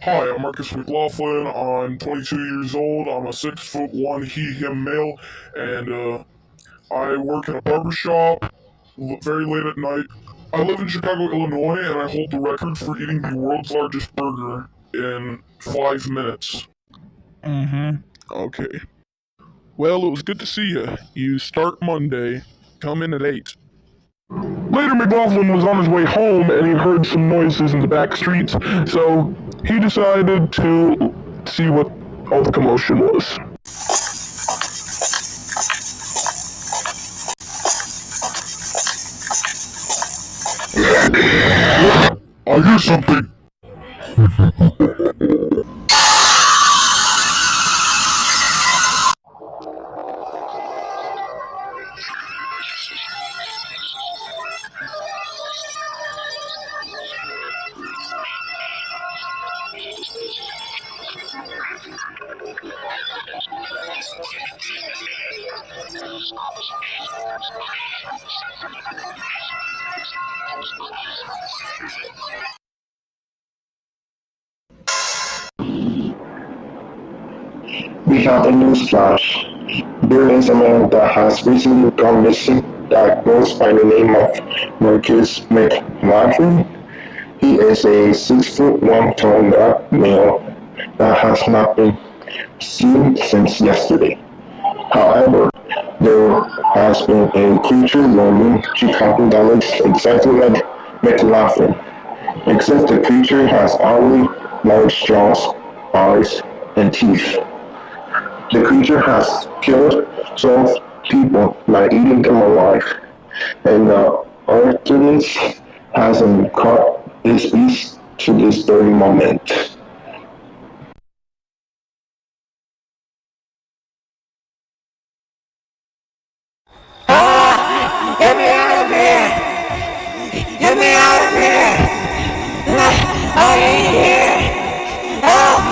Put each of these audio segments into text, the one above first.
Hi, I'm Marcus McLaughlin. I'm 22 years old. I'm a 6'1" he/him male, and I work in a barber shop very late at night. I live in Chicago, Illinois, and I hold the record for eating the world's largest burger in 5 minutes. Mm-hmm. Okay. Well, it was good to see you. You start Monday. Come in at 8. Later, McLaughlin was on his way home and he heard some noises in the back streets, so he decided to see what all the commotion was. I hear something. We have a news flash. There is a man that has recently gone missing that goes by the name of Marcus McLaughlin. He is a 6'1" tall male that has not been seen since yesterday. However, there has been a creature roaming Chicago that looks exactly like McLaughlin, except the creature has oddly large jaws, eyes, and teeth. The creature has killed 12 people by eating them alive, and the authorities hasn't caught this beast to this very moment. Get me out of here! Get me out of here! I ain't here! Help!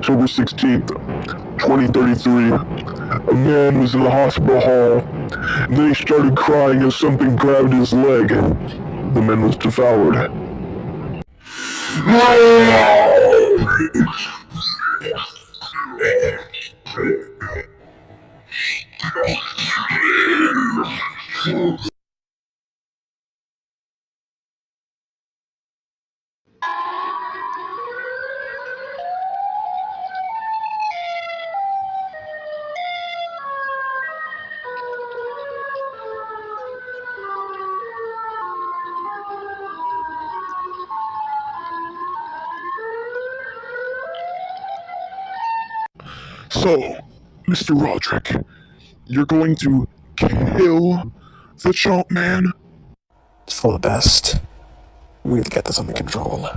October 16th, 2033. A man was in the hospital hall, and then he started crying as something grabbed his leg. The man was devoured. So, Mr. Roderick, you're going to kill the Chomp Man? It's for the best. We need to get this under control.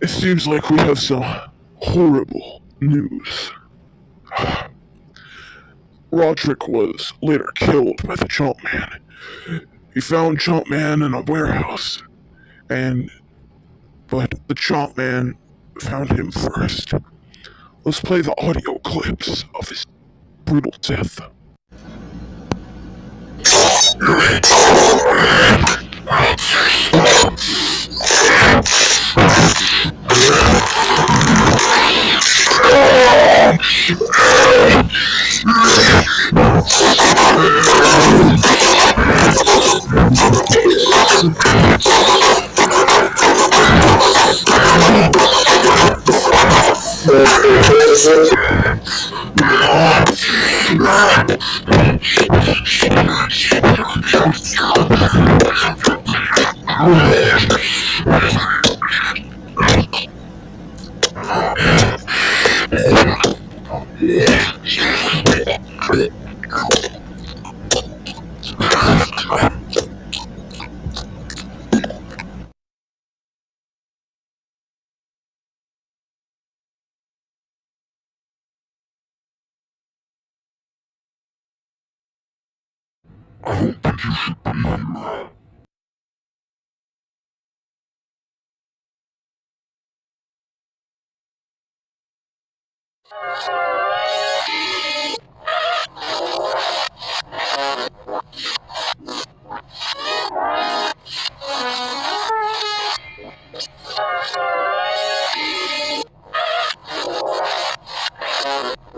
It seems like we have some horrible news. Roderick was later killed by the Chomp Man. He found Chomp Man in a warehouse, but the Chomp Man found him first. Let's play the audio clips of his brutal death. I don't think you should be here.